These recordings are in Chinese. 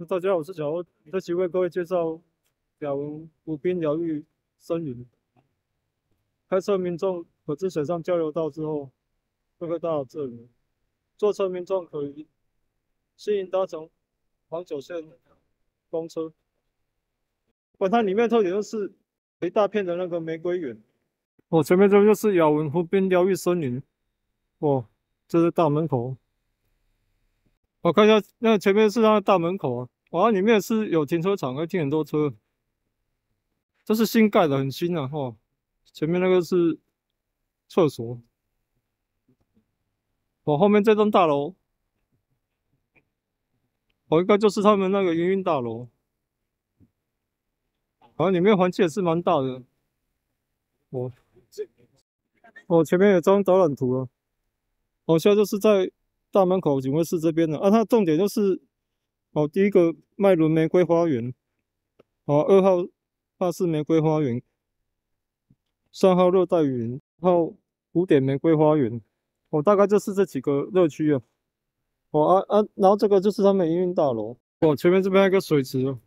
大家好，我是小欧，这期为各位介绍雅文湖滨疗愈森林。开车民众可至水上交流道之后，就会到这里。坐车民众可以适应搭乘黄九线公车。它里面特点就是有一大片的那个玫瑰园。前面这就是雅文湖滨疗愈森林。这是大门口。我看一下，那个前面是它的大门口啊。里面是有停车场，会停很多车。这是新盖的，很新啊。前面那个是厕所。后面这栋大楼，应该就是他们那个营运大楼。里面环境也是蛮大的。哦，前面有张导览图了。现在就是在大门口警卫室这边的它重点就是第一个麦伦玫瑰花园，2号帕斯玫瑰花园，3号热带雨林，号古典玫瑰花园。大概就是这几个乐区啊。然后这个就是他们营运大楼。前面这边还有一个水池哦。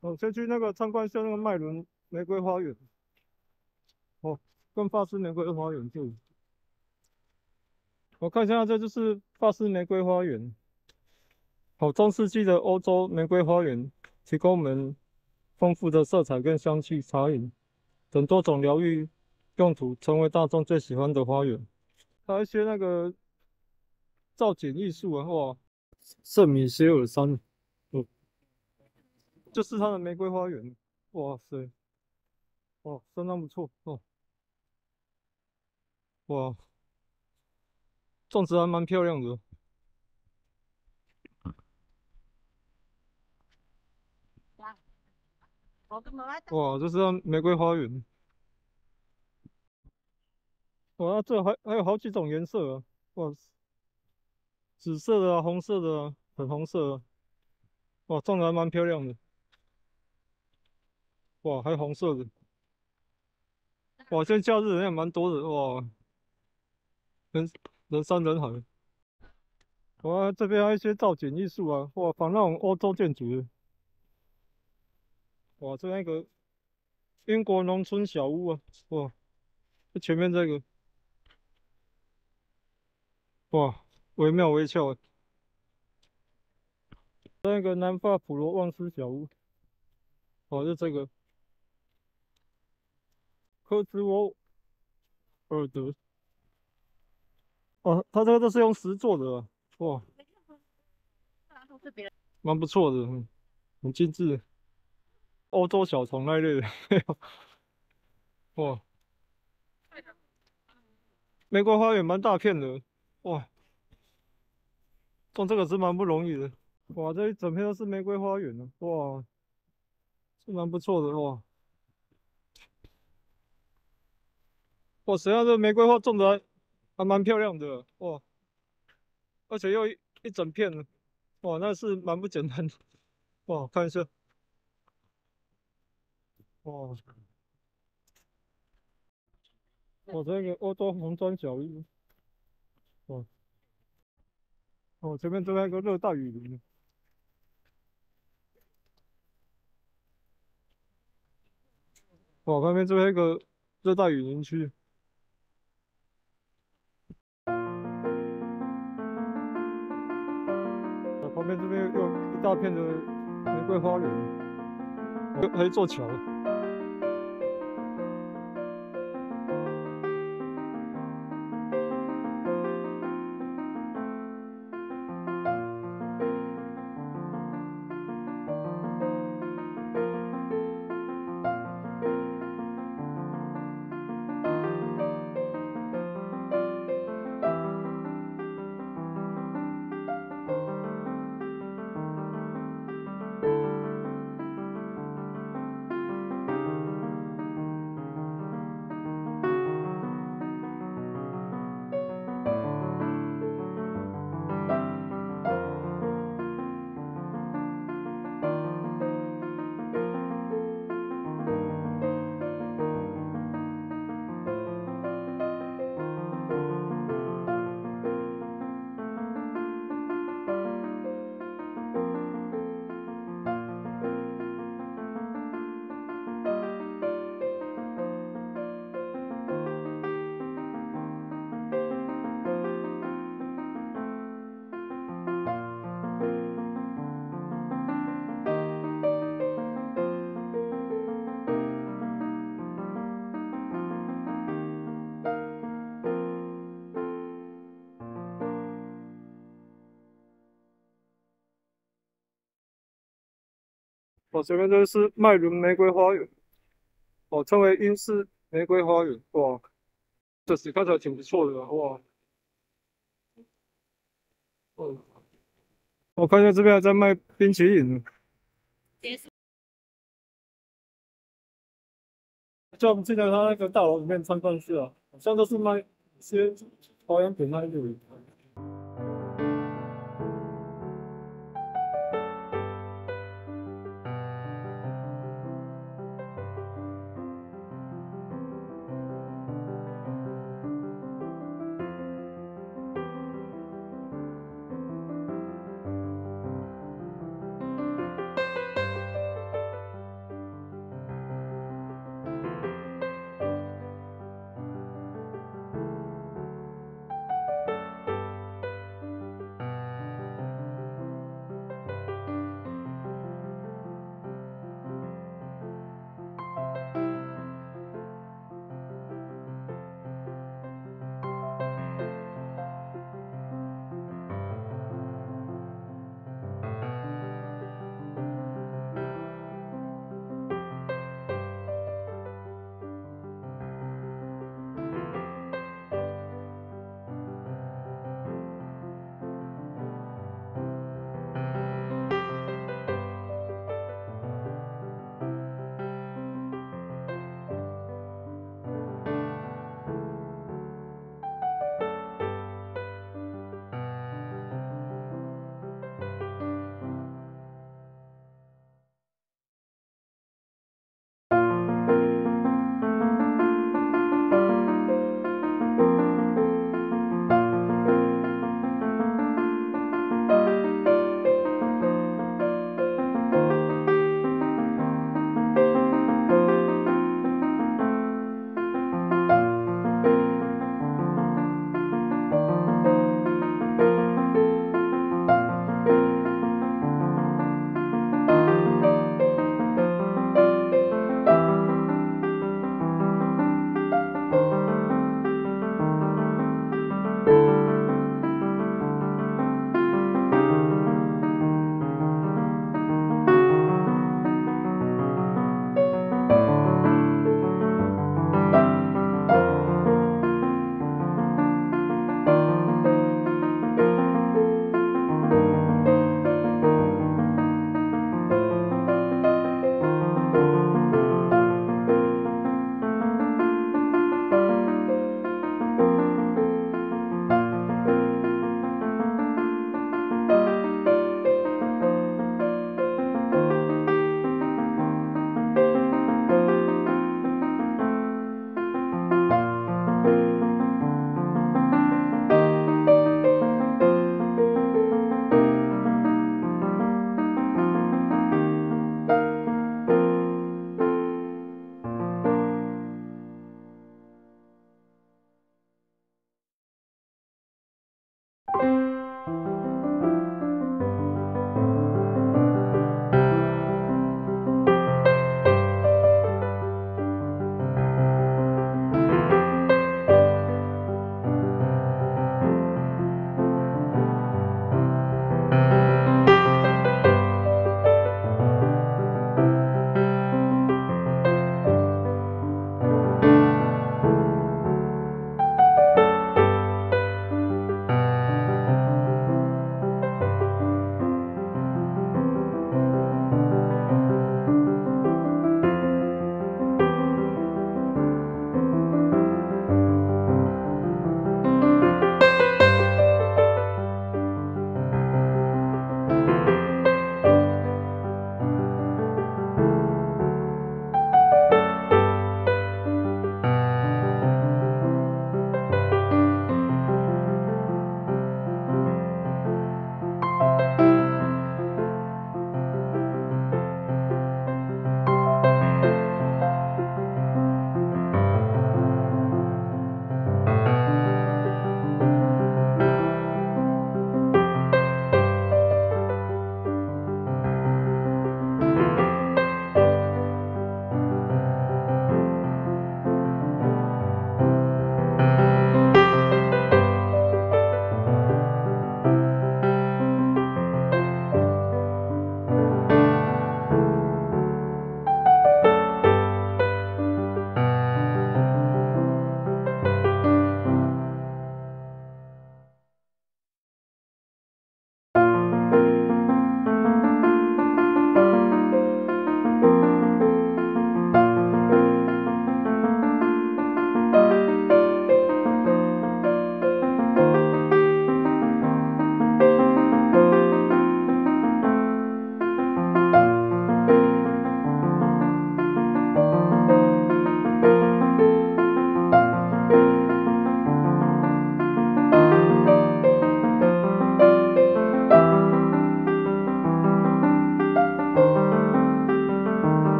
哇，先去那个参观一下那个麦伦玫瑰花园。跟法式玫瑰花园就。我看一下，这就是法式玫瑰花园。中世纪的欧洲玫瑰花园，提供我们丰富的色彩跟香气、茶饮等多种疗愈用途，成为大众最喜欢的花园。还有一些那个造景艺术啊。圣米歇尔山。就是它的玫瑰花园。哇塞。相当不错。哇，种植还蛮漂亮的。这是它玫瑰花园。这还有好几种颜色啊。哇，紫色的啊，红色的啊，粉红色啊。种的还蛮漂亮的。还有红色的。现在假日人也蛮多的。人人山人海。这边还有一些造景艺术啊。仿那种欧洲建筑的。这那个英国农村小屋啊。这前面这个。惟妙惟肖。那个南法普罗旺斯小屋。就这个科兹沃尔德。它这个都是用石做的啊。哇，蛮不错的。很精致。欧洲小虫那一类的。哇，玫瑰花园蛮大片的。哇，种这个是蛮不容易的。这一整片都是玫瑰花园呢。是蛮不错的。实际上这玫瑰花种的还蛮漂亮的。而且又一整片呢。那是蛮不简单的。看一下。哇，这个欧洲红砖小屋。哇，前面这边有个热带雨林。旁边这边有一个热带雨林区。旁边这边又一大片的玫瑰花园。还有一座桥。我前面这个是麦伦玫瑰花园，我称为英式玫瑰花园。哇，这是看起来挺不错的啊哇。嗯，我看见这边还在卖冰淇淋呢。就我们进来他那个大楼里面参观一下，好像都是卖一些保养品那一类的。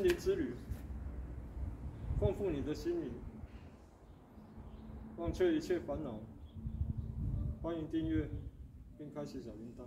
灵之旅，丰富你的心灵，忘却一切烦恼。欢迎订阅并开启小铃铛。